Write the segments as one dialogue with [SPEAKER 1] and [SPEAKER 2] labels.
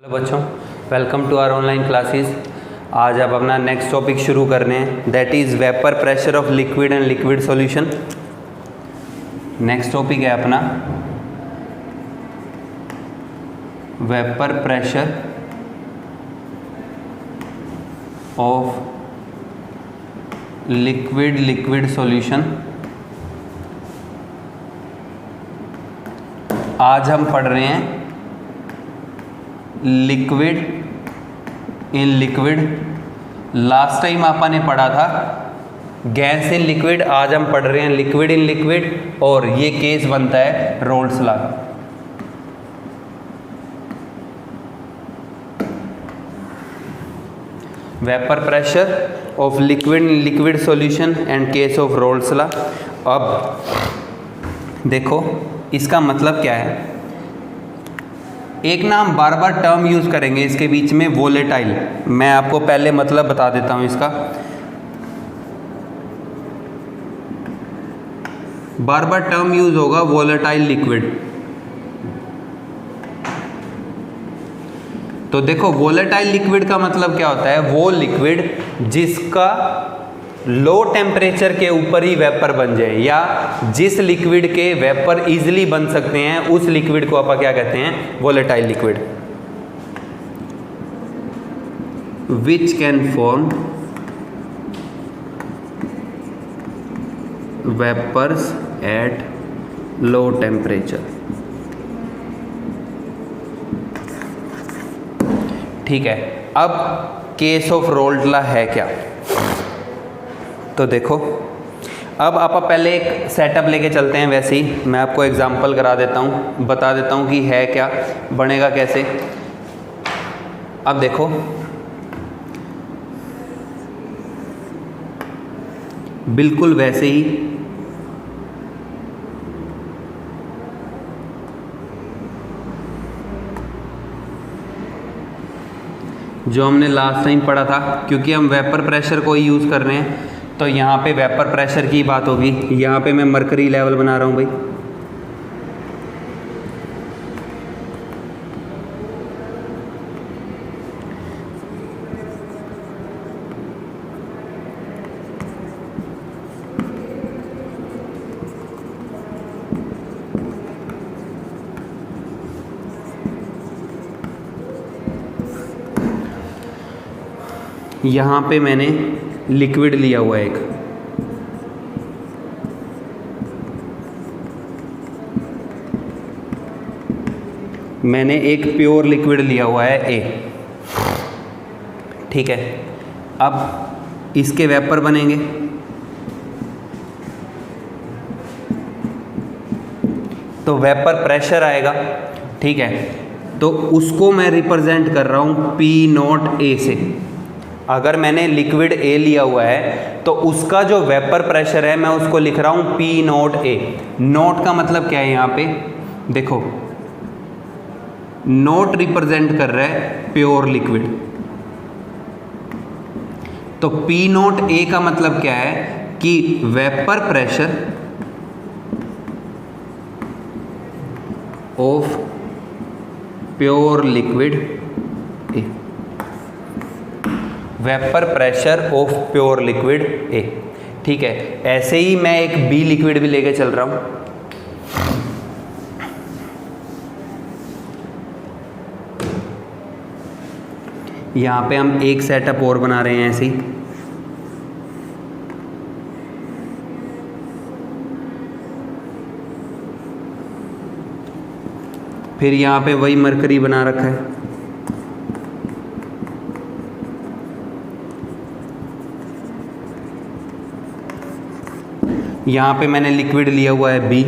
[SPEAKER 1] Hello बच्चों, welcome to our online classes. आज आप अपना नेक्स्ट टॉपिक शुरू कर रहे हैं, that is vapour pressure of liquid and liquid solution. Next topic है अपना vapour pressure of liquid solution. आज हम पढ़ रहे हैं liquid in liquid. Last time आपने पढ़ा था गैस इन लिक्विड, आज हम पढ़ रहे हैं लिक्विड इन लिक्विड और ये केस बनता है roles law. Vapour pressure of liquid in liquid solution and case of roles law. अब देखो इसका मतलब क्या है। एक ना हम बार बार टर्म यूज़ करेंगे इसके बीच में, वोलेटाइल। मैं आपको पहले मतलब बता देता हूँ इसका। बार बार टर्म यूज़ होगा वोलेटाइल लिक्विड। तो देखो वोलेटाइल लिक्विड का मतलब क्या होता है, वो लिक्विड जिसका लो टेम्परेचर के ऊपर ही वेपर बन जाए, या जिस लिक्विड के वेपर इजीली बन सकते हैं उस लिक्विड को आप क्या कहते हैं, volatile liquid. Which can form vapours at low temperature. ठीक है, अब केस ऑफ रोल्स लॉ है क्या। तो देखो अब आप पहले एक सेटअप लेके चलते हैं। वैसे ही मैं आपको एग्जांपल करा देता हूँ, बता देता हूँ कि है क्या, बनेगा कैसे। अब देखो बिल्कुल वैसे ही जो हमने लास्ट टाइम पढ़ा था, क्योंकि हम वेपर प्रेशर को ही यूज़ कर रहे हैं तो यहाँ पे वेपर प्रेशर की बात होगी। यहाँ पे मैं मरकरी लेवल बना रहा हूँ भाई। यहाँ पे मैंने लिक्विड लिया हुआ है एक, मैंने एक प्योर लिक्विड लिया हुआ है ए। ठीक है, अब इसके वेपर बनेंगे। तो वेपर प्रेशर आएगा। ठीक है, तो उसको मैं रिप्रेजेंट कर रहा हूँ पी नॉट ए से। अगर मैंने लिक्विड ए लिया हुआ है तो उसका जो वेपर प्रेशर है मैं उसको लिख रहा हूं पी नॉट ए। नॉट का मतलब क्या है, यहाँ पे देखो नॉट रिप्रेजेंट कर रहा है प्योर लिक्विड। तो पी नॉट ए का मतलब क्या है कि vapour pressure of pure liquid A. Vapour pressure of pure liquid ए। ठीक है, ऐसे ही मैं एक बी लिक्विड भी लेके चल रहा हूं। यहां पे हम एक सेटअप और बना रहे हैं ऐसे ही। फिर यहां पे वही मरकरी बना रखा है। यहाँ पे मैंने लिक्विड लिया हुआ है बी।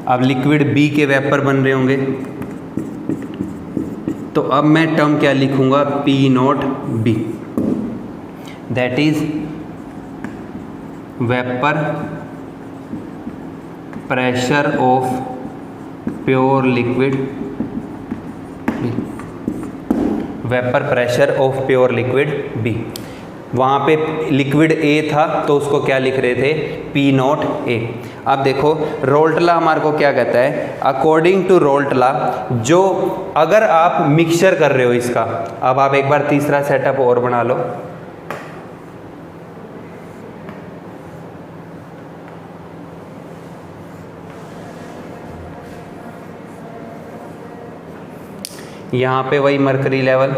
[SPEAKER 1] अब लिक्विड बी के वेपर बन रहे होंगे, तो अब मैं टर्म क्या लिखूंगा, P not B, that is vapour pressure of pure liquid. Vapour pressure of pure liquid B. वहाँ पे लिक्विड ए था तो उसको क्या लिख रहे थे, पी नॉट ए। अब देखो रोल्ट लॉ हमारे को क्या कहता है, अकॉर्डिंग टू रोल्ट लॉ, जो अगर आप मिक्सचर कर रहे हो इसका, अब आप एक बार तीसरा सेटअप और बना लो। यहाँ पे वही मरकरी लेवल,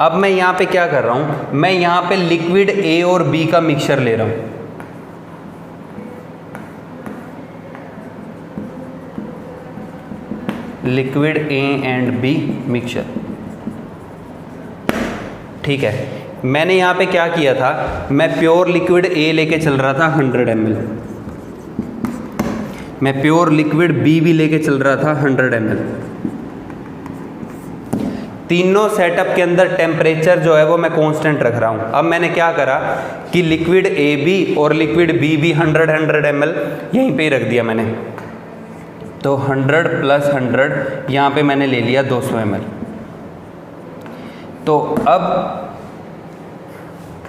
[SPEAKER 1] अब मैं यहाँ पे क्या कर रहा हूँ, मैं यहाँ पे लिक्विड ए और बी का मिक्सचर ले रहा हूँ। Liquid A and B mixture, ठीक है। मैंने यहाँ पे क्या किया था, मैं प्योर लिक्विड ए लेके चल रहा था 100 ml, मैं प्योर लिक्विड बी भी लेके चल रहा था 100 ml। तीनों सेटअप के अंदर टेम्परेचर जो है वो मैं कांस्टेंट रख रहा हूँ। अब मैंने क्या करा कि लिक्विड ए बी और लिक्विड बी भी 100 ml यहीं पे ही रख दिया मैंने, तो 100 + 100 यहाँ पे मैंने ले लिया 200 ml। तो अब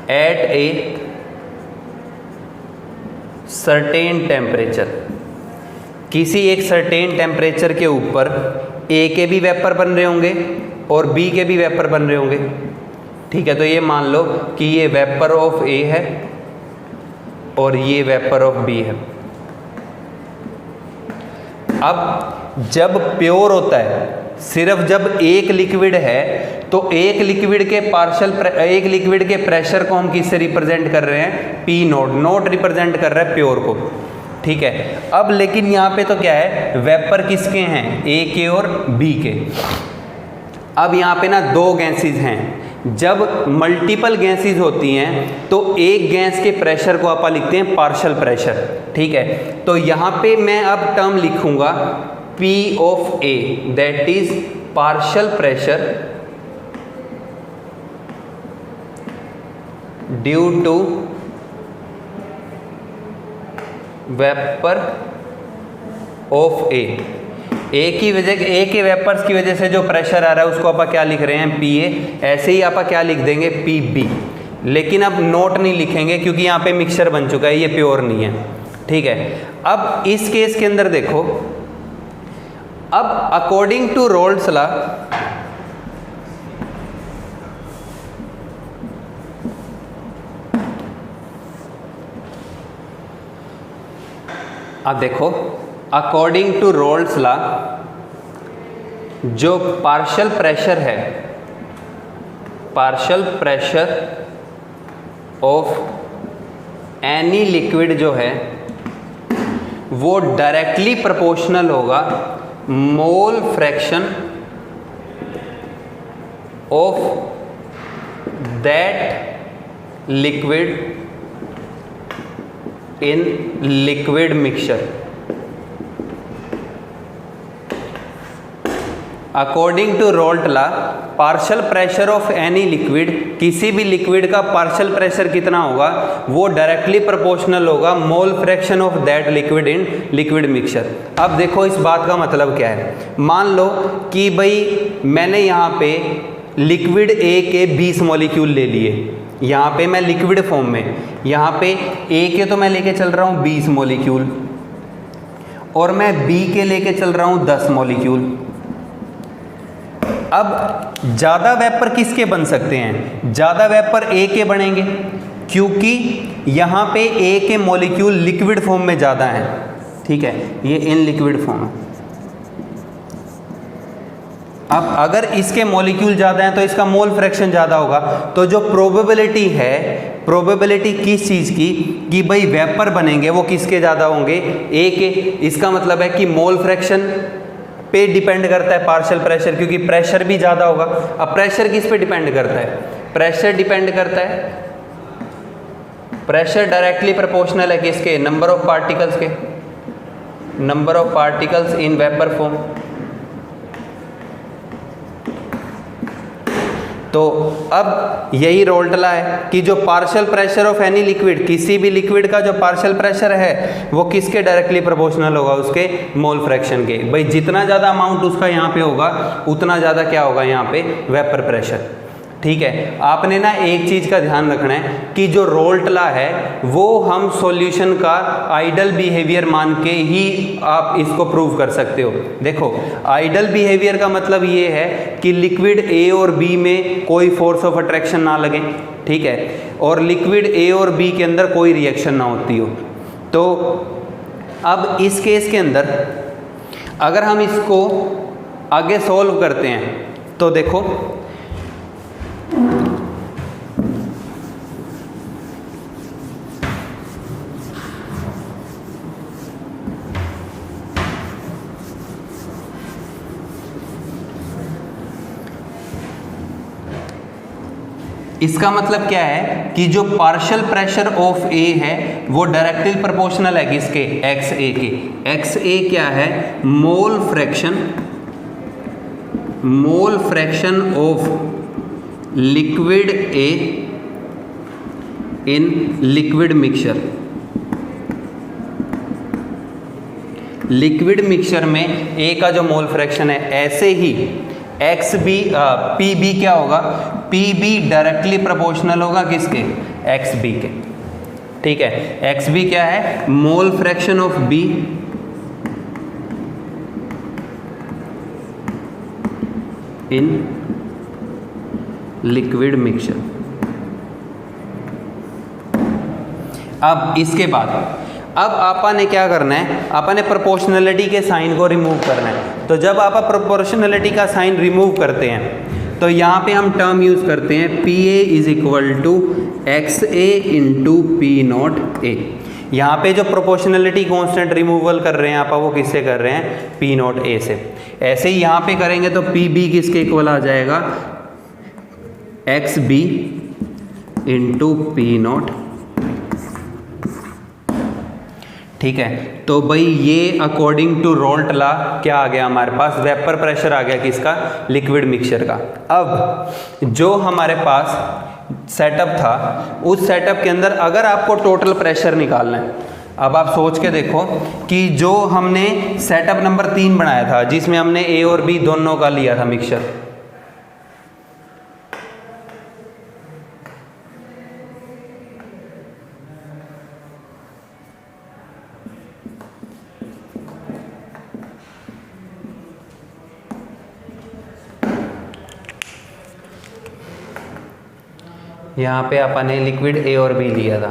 [SPEAKER 1] एट ए सर्टेन टेम्परेचर, किसी एक सर्टेन टेम्परेचर के ऊपर ए के भी वेपर बन रहे होंगे और बी के भी वेपर बन रहे होंगे, ठीक है। तो ये मान लो कि ये वेपर ऑफ ए है और ये वेपर ऑफ बी है। अब जब प्योर होता है, सिर्फ जब एक लिक्विड है, तो एक लिक्विड के प्रेशर को हम किससे रिप्रेजेंट कर रहे हैं, पी नोट, नोट रिप्रेजेंट कर रहा है प्योर को, ठीक है। अब लेकिन यहाँ पे तो क्या है, वेपर किसके हैं, ए के और बी के। अब यहाँ पे ना दो गैसेस हैं, जब मल्टीपल गैसेस होती हैं तो एक गैस के प्रेशर को आप लिखते हैं पार्शियल प्रेशर, ठीक है। तो यहाँ पे मैं अब टर्म लिखूंगा P of A, that is partial pressure due to vapour of A की वजह, ए के वेपर्स की वजह से जो प्रेशर आ रहा है उसको आप क्या लिख रहे हैं, PA। ऐसे ही आप क्या लिख देंगे, PB, लेकिन अब नोट नहीं लिखेंगे क्योंकि यहाँ पे मिक्सचर बन चुका है, ये प्योर नहीं है, ठीक है। अब इस केस के अंदर देखो, अब अकॉर्डिंग टू रोल्ट्स लॉ अब देखो, अकॉर्डिंग टू रोल्ट्स लॉ जो पार्शियल प्रेशर है, partial pressure of any liquid जो है वो डायरेक्टली प्रोपोर्शनल होगा mole fraction of that liquid in liquid mixture. According to Raoult law, partial pressure of any liquid, किसी भी लिक्विड का partial pressure कितना होगा, वो डायरेक्टली प्रोपोर्शनल होगा mole fraction of that liquid in liquid mixture. अब देखो इस बात का मतलब क्या है, मान लो कि भाई मैंने यहाँ पे लिक्विड ए के 20 मॉलिक्यूल ले लिए, यहाँ पे मैं लिक्विड फॉर्म में, यहाँ पे ए के तो मैं लेके चल रहा हूँ 20 मॉलिक्यूल और मैं बी के लेके चल रहा हूँ 10 मॉलिक्यूल। अब ज़्यादा वेपर किसके बन सकते हैं, ज़्यादा वेपर ए के बनेंगे क्योंकि यहाँ पे ए के मॉलिक्यूल लिक्विड फॉर्म में ज़्यादा हैं, ठीक है, ये इन लिक्विड फॉर्म है। अब अगर इसके मॉलिक्यूल ज़्यादा हैं तो इसका मोल फ्रैक्शन ज़्यादा होगा, तो जो प्रोबेबिलिटी है, प्रोबेबिलिटी किस चीज़ की, कि भाई वेपर बनेंगे वो किसके ज़्यादा होंगे, ए के। इसका मतलब है कि मोल फ्रैक्शन पे डिपेंड करता है पार्शियल प्रेशर, क्योंकि प्रेशर भी ज़्यादा होगा। अब प्रेशर किस पे डिपेंड करता है, प्रेशर डिपेंड करता है, प्रेशर डायरेक्टली प्रोपोर्शनल है किसके, नंबर ऑफ पार्टिकल्स के, number of particles in vapour form. तो अब यही रोल्टला है कि जो partial pressure of any liquid, किसी भी लिक्विड का जो पार्शियल प्रेशर है वो किसके डायरेक्टली प्रोपोर्शनल होगा, उसके मोल फ्रैक्शन के। भाई जितना ज़्यादा अमाउंट उसका यहाँ पे होगा उतना ज़्यादा क्या होगा यहाँ पे वेपर प्रेशर। ठीक है, आपने ना एक चीज़ का ध्यान रखना है कि जो रोल्टला है वो हम सॉल्यूशन का आइडल बिहेवियर मान के ही आप इसको प्रूव कर सकते हो। देखो आइडल बिहेवियर का मतलब ये है कि लिक्विड ए और बी में कोई फोर्स ऑफ अट्रैक्शन ना लगे, ठीक है, और लिक्विड ए और बी के अंदर कोई रिएक्शन ना होती हो। तो अब इस केस के अंदर अगर हम इसको आगे सॉल्व करते हैं तो देखो इसका मतलब क्या है कि जो पार्शियल प्रेशर ऑफ ए है वो डायरेक्टली प्रोपोर्शनल है किसके, एक्स ए के। एक्स ए क्या है, मोल fraction of liquid A in liquid mixture. Liquid mixture में ए का जो मोल फ्रैक्शन है, ऐसे ही एक्स बी पी बी क्या होगा, पी बी डायरेक्टली प्रोपोर्शनल होगा किसके, एक्स बी के। ठीक है, एक्स बी क्या है, मोल fraction of B in liquid mixture. अब इसके बाद अब आपा ने क्या करना है, आपा ने प्रोपोर्शनलिटी के साइन को रिमूव करना है। तो जब आप प्रोपोर्शनलिटी का साइन रिमूव करते हैं तो यहाँ पे हम टर्म यूज़ करते हैं P A is equal to X A into P not A. यहाँ पे जो प्रोपोर्शनलिटी कांस्टेंट रिमूवल कर रहे हैं आप, वो किससे कर रहे हैं, पी नॉट ए से। ऐसे ही यहाँ पे करेंगे तो पी बी किसके इक्वल आ जाएगा, X B into P naught. ठीक है, तो भाई ये अकॉर्डिंग टू रोल्टला क्या आ गया हमारे पास, वेपर प्रेशर आ गया किसका, लिक्विड मिक्सचर का। अब जो हमारे पास सेटअप था उस सेटअप के अंदर अगर आपको टोटल प्रेशर निकालना है, अब आप सोच के देखो कि जो हमने सेटअप नंबर 3 बनाया था जिसमें हमने ए और बी दोनों का लिया था मिक्सचर, यहाँ पे अपन ने लिक्विड ए और बी लिया था।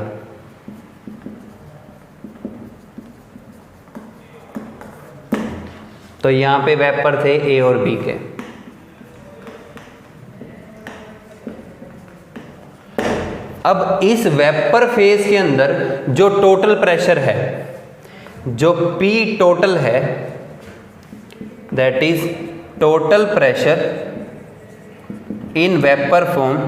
[SPEAKER 1] तो यहाँ पे वेपर थे ए और बी के। अब इस वेपर फेज के अंदर जो टोटल प्रेशर है, जो पी टोटल है, that is total pressure in vapour form.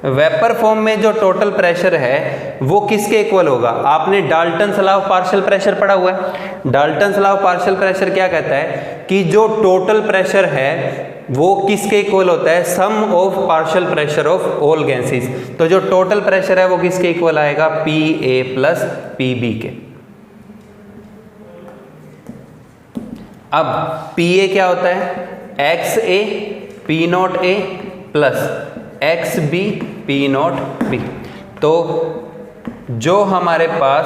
[SPEAKER 1] Vapour form में जो टोटल प्रेशर है वो किसके इक्वल होगा, आपने Dalton's law of partial pressure पढ़ा हुआ है। Dalton's law of partial pressure क्या कहता है कि जो टोटल प्रेशर है वो किसके इक्वल होता है, sum of partial pressure of all gases. तो जो टोटल प्रेशर है वो किसके इक्वल आएगा, P A plus P B के। अब पी ए क्या होता है, X A P not A plus X B P not B. तो जो हमारे पास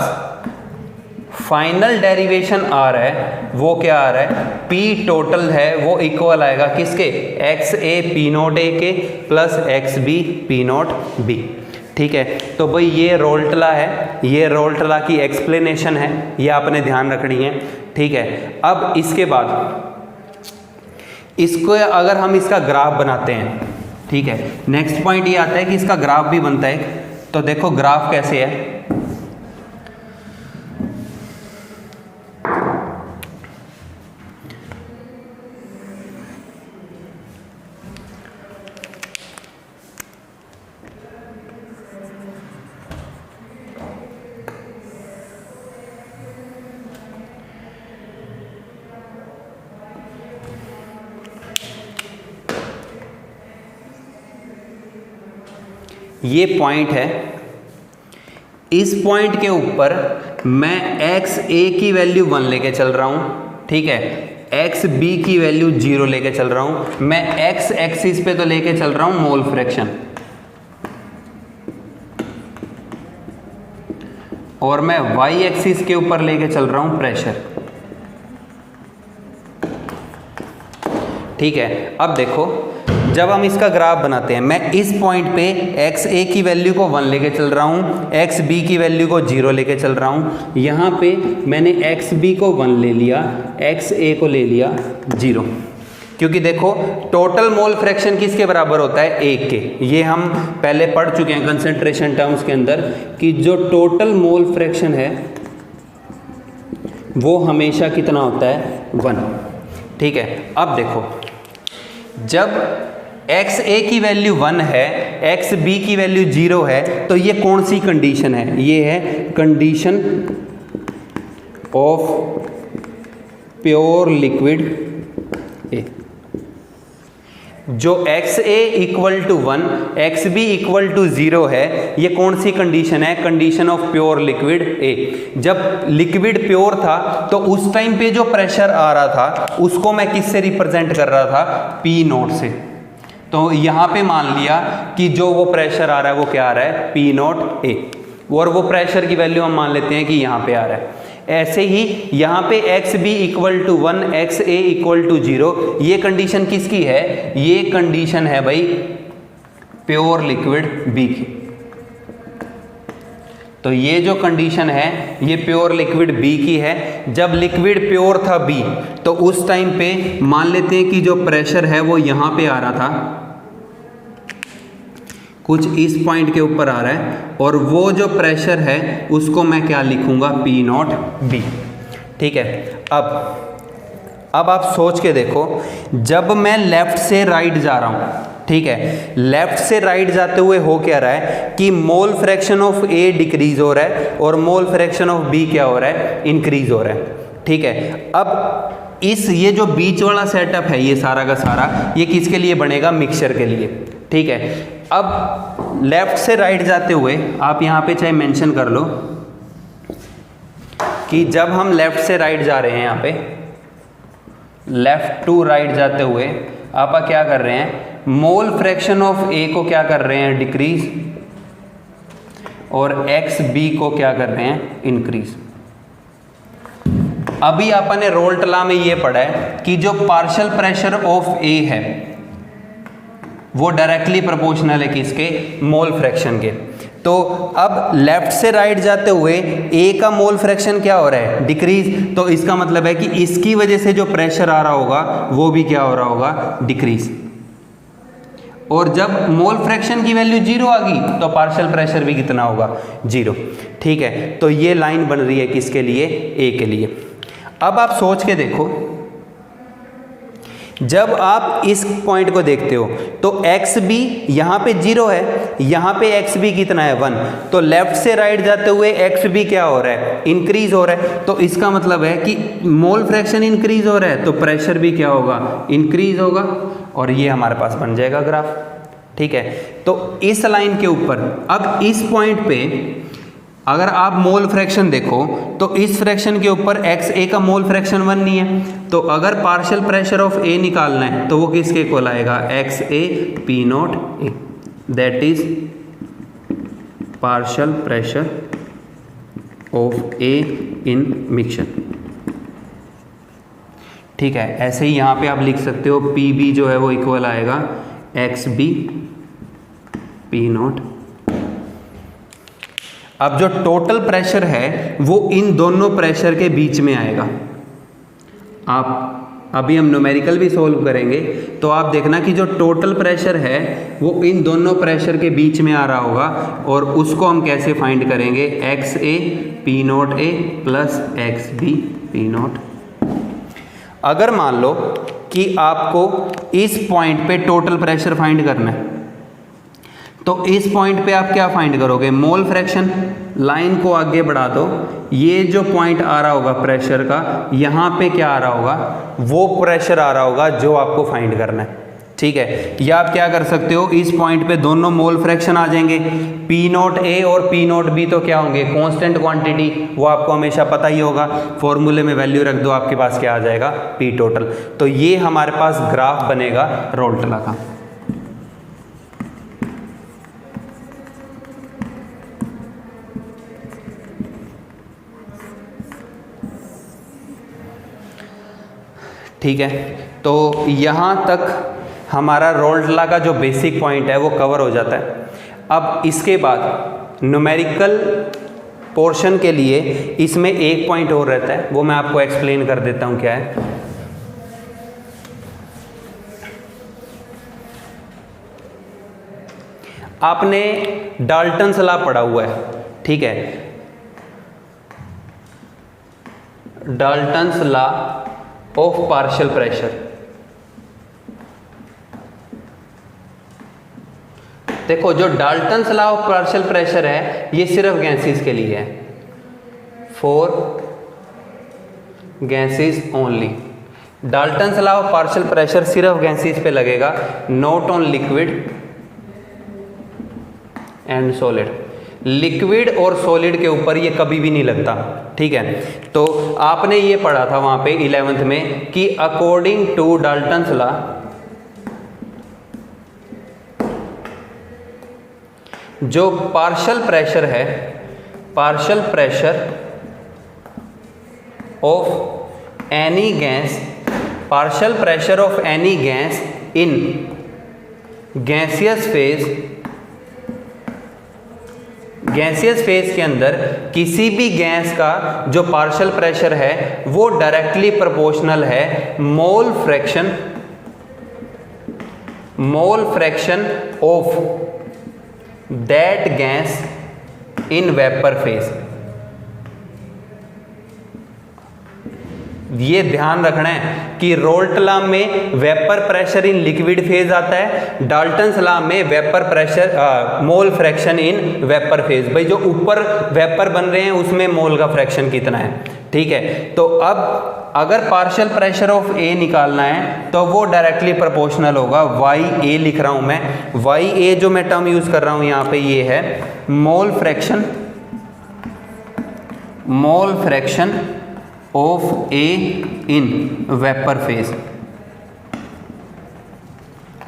[SPEAKER 1] फाइनल डेरिवेशन आ रहा है वो क्या आ रहा है, पी टोटल है वो इक्वल आएगा किसके, X A P not A के plus X B P not B. ठीक है, तो भाई ये रोल्टला है, ये रोल्टला की एक्सप्लेनेशन है, ये आपने ध्यान रखनी है। ठीक है, अब इसके बाद इसको अगर हम इसका ग्राफ बनाते हैं, ठीक है, नेक्स्ट पॉइंट ये आता है कि इसका ग्राफ भी बनता है। तो देखो ग्राफ कैसे है, ये पॉइंट है, इस पॉइंट के ऊपर मैं एक्स ए की वैल्यू 1 लेके चल रहा हूँ, ठीक है, एक्स बी की वैल्यू 0 लेके चल रहा हूँ, मैं एक्स एक्सिस पे तो लेके चल रहा हूँ मोल फ्रैक्शन, और मैं वाई एक्सिस के ऊपर लेके चल रहा हूँ प्रेशर, ठीक है। अब देखो, जब हम इसका ग्राफ बनाते हैं, मैं इस पॉइंट पे एक्स ए की वैल्यू को 1 लेके चल रहा हूँ, एक्स बी की वैल्यू को 0 लेके चल रहा हूँ, यहाँ पे मैंने एक्स बी को 1 ले लिया, एक्स ए को ले लिया 0, क्योंकि देखो टोटल मोल फ्रैक्शन किसके बराबर होता है, 1 के। ये हम पहले पढ़ चुके हैं कंसंट्रेशन टर्म्स के अंदर कि जो टोटल मोल फ्रैक्शन है वो हमेशा कितना होता है, 1, ठीक है। अब देखो, जब एक्स ए की वैल्यू 1 है, एक्स बी की वैल्यू 0 है, तो ये कौन सी कंडीशन है, ये है condition of pure liquid A. जो X A equal to 1, X B equal to 0 है, ये कौन सी कंडीशन है, condition of pure liquid A. जब लिक्विड प्योर था तो उस टाइम पे जो प्रेशर आ रहा था उसको मैं किससे रिप्रेजेंट कर रहा था, पी नॉट से। तो यहाँ पे मान लिया कि जो वो प्रेशर आ रहा है वो क्या आ रहा है, पी नॉट ए, और वो प्रेशर की वैल्यू हम मान लेते हैं कि यहाँ पे आ रहा है। ऐसे ही यहाँ पे X B equal to 1, X A equal to 0, ये कंडीशन किसकी है, ये कंडीशन है भाई प्योर लिक्विड बी की। तो ये जो कंडीशन है ये प्योर लिक्विड बी की है। जब लिक्विड प्योर था बी, तो उस टाइम पे मान लेते हैं कि जो प्रेशर है वो यहाँ पे आ रहा था, कुछ इस पॉइंट के ऊपर आ रहा है, और वो जो प्रेशर है उसको मैं क्या लिखूंगा, पी नॉट बी, ठीक है। अब आप सोच के देखो, जब मैं लेफ्ट से राइट जा रहा हूँ, ठीक है, लेफ्ट से राइट जाते हुए हो क्या रहा है कि मोल फ्रैक्शन ऑफ ए डिक्रीज हो रहा है और मोल फ्रैक्शन ऑफ बी क्या हो रहा है, इंक्रीज हो रहा है, ठीक है। अब ये जो बीच वाला सेटअप है ये सारा का सारा, ये किसके लिए बनेगा, मिक्सचर के लिए, ठीक है। अब लेफ्ट से राइट जाते हुए आप यहाँ पे चाहे मेंशन कर लो कि जब हम लेफ्ट से राइट जा रहे हैं, यहाँ पे लेफ्ट टू राइट जाते हुए आप क्या कर रहे हैं, मोल फ्रैक्शन ऑफ ए को क्या कर रहे हैं, डिक्रीज, और एक्स बी को क्या कर रहे हैं, इंक्रीज। अभी आपने रोल्ट लॉ में ये पढ़ा है कि जो पार्शियल प्रेशर ऑफ ए है वो डायरेक्टली प्रोपोर्शनल है किसके, मोल फ्रैक्शन के। तो अब लेफ्ट से राइट जाते हुए ए का मोल फ्रैक्शन क्या हो रहा है, डिक्रीज, तो इसका मतलब है कि इसकी वजह से जो प्रेशर आ रहा होगा वो भी क्या हो रहा होगा, डिक्रीज। और जब मोल फ्रैक्शन की वैल्यू 0 आ गई तो पार्शियल प्रेशर भी कितना होगा, 0, ठीक है। तो ये लाइन बन रही है किसके लिए, ए के लिए। अब आप सोच के देखो, जब आप इस पॉइंट को देखते हो तो एक्स बी यहाँ पे 0 है, यहाँ पे एक्स बी कितना है, 1, तो लेफ्ट से राइट जाते हुए एक्स बी क्या हो रहा है, इंक्रीज हो रहा है। तो इसका मतलब है कि मोल फ्रैक्शन इंक्रीज हो रहा है तो प्रेशर भी क्या होगा, इंक्रीज होगा, और ये हमारे पास बन जाएगा ग्राफ, ठीक है। तो इस लाइन के ऊपर अब इस पॉइंट पे अगर आप मोल फ्रैक्शन देखो तो इस फ्रैक्शन के ऊपर एक्स ए का मोल फ्रैक्शन 1 नहीं है, तो अगर पार्शियल प्रेशर ऑफ ए निकालना है तो वो किसके इक्वल आएगा, x A P not a, that is partial pressure of A in mixture, ठीक है। ऐसे ही यहाँ पे आप लिख सकते हो पी बी जो है वो इक्वल आएगा एक्स बी पी नॉट। अब जो टोटल प्रेशर है वो इन दोनों प्रेशर के बीच में आएगा। आप अभी हम न्यूमेरिकल भी सॉल्व करेंगे तो आप देखना कि जो टोटल प्रेशर है वो इन दोनों प्रेशर के बीच में आ रहा होगा, और उसको हम कैसे फाइंड करेंगे, X A P not A plus X B P naught. अगर मान लो कि आपको इस पॉइंट पे टोटल प्रेशर फाइंड करना है तो इस पॉइंट पे आप क्या फाइंड करोगे, मोल फ्रैक्शन। लाइन को आगे बढ़ा दो, ये जो पॉइंट आ रहा होगा प्रेशर का, यहाँ पे क्या आ रहा होगा, वो प्रेशर आ रहा होगा जो आपको फाइंड करना है, ठीक है। या आप क्या कर सकते हो, इस पॉइंट पे दोनों मोल फ्रैक्शन आ जाएंगे, पी नॉट ए और पी नॉट बी तो क्या होंगे, कांस्टेंट क्वांटिटी, वो आपको हमेशा पता ही होगा, फॉर्मूले में वैल्यू रख दो, आपके पास क्या आ जाएगा, पी टोटल। तो ये हमारे पास ग्राफ बनेगा रोल्टला का। ठीक है, तो यहाँ तक हमारा रोल्टला का जो बेसिक पॉइंट है वो कवर हो जाता है। अब इसके बाद न्यूमेरिकल पोर्शन के लिए इसमें एक पॉइंट और रहता है, वो मैं आपको एक्सप्लेन कर देता हूँ क्या है। आपने डाल्टन्स लॉ पढ़ा हुआ है, ठीक है, Dalton's law of partial pressure. देखो जो Dalton's law of partial pressure है ये सिर्फ गैसेस के लिए है, for gases only. Dalton's law of partial pressure सिर्फ गैसेस पे लगेगा, not on liquid and solid. Liquid और सॉलिड के ऊपर ये कभी भी नहीं लगता, ठीक है। तो आपने ये पढ़ा था वहां पे 11th में कि अकॉर्डिंग टू डाल्टन्स लॉ जो पार्शियल प्रेशर है, partial pressure of any gas, partial pressure of any gas in gaseous phase, gaseous phase के अंदर किसी भी गैस का जो पार्शियल प्रेशर है वो डायरेक्टली प्रोपोर्शनल है मोल fraction of that gas in vapour phase. ये ध्यान रखना है कि रोल्ट लॉ में vapour pressure in liquid phase आता है, डाल्टन्स लॉ में vapour pressure mole fraction in vapour phase. भाई जो ऊपर वेपर बन रहे हैं उसमें मोल का फ्रैक्शन कितना है, ठीक है। तो अब अगर पार्शियल प्रेशर ऑफ ए निकालना है तो वो डायरेक्टली प्रोपोर्शनल होगा, वाई ए लिख रहा हूं मैं, वाई ए जो मैं टर्म यूज कर रहा हूं यहां पे ये है मोल fraction of A in vapour phase.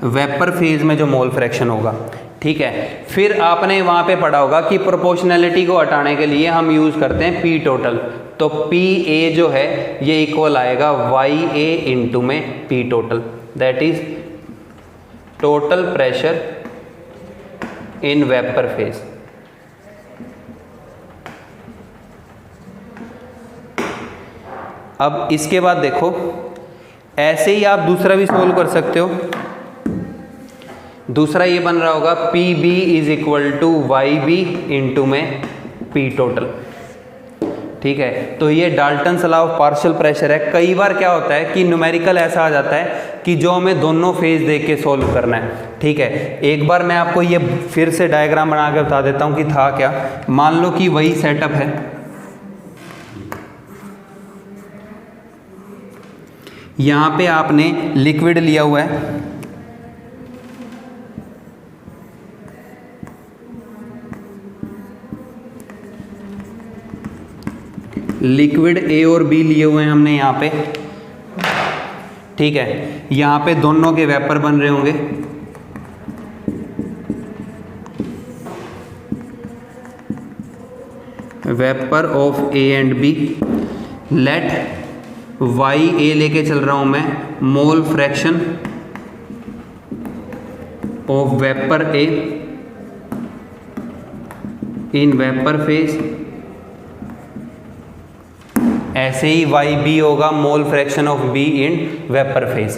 [SPEAKER 1] Vapour phase में जो मोल फ्रैक्शन होगा, ठीक है। फिर आपने वहां पे पढ़ा होगा कि प्रोपोर्शनैलिटी को हटाने के लिए हम यूज करते हैं पी टोटल। तो पी ए जो है ये इक्वल आएगा वाई ए इंटू में P total, that is total pressure in vapour phase. अब इसके बाद देखो ऐसे ही आप दूसरा भी सोल्व कर सकते हो। दूसरा ये बन रहा होगा P B is equal to Y B into में पी टोटल, ठीक है। तो ये Dalton's law of partial pressure है। कई बार क्या होता है कि न्यूमेरिकल ऐसा आ जाता है कि जो हमें दोनों फेज देख के सोल्व करना है, ठीक है। एक बार मैं आपको ये फिर से डायग्राम बना के बता देता हूँ कि था क्या। मान लो कि वही सेटअप है, यहाँ पे आपने लिक्विड लिया हुआ है, लिक्विड ए और बी लिए हुए हैं हमने यहाँ पे, ठीक है। यहाँ पे दोनों के वेपर बन रहे होंगे, vapour of A and B. Let Y A लेके चल रहा हूं मैं, mole fraction of vapour A in vapour phase. ऐसे ही वाई बी होगा mole fraction of B in vapour phase,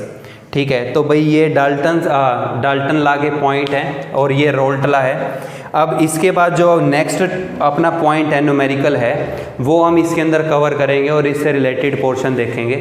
[SPEAKER 1] ठीक है। तो भाई ये डाल्टन लॉ के पॉइंट हैं और ये रोल्ट लॉ है। अब इसके बाद जो नेक्स्ट अपना पॉइंट है न्यूमेरिकल है वो हम इसके अंदर कवर करेंगे और इससे रिलेटेड पोर्शन देखेंगे।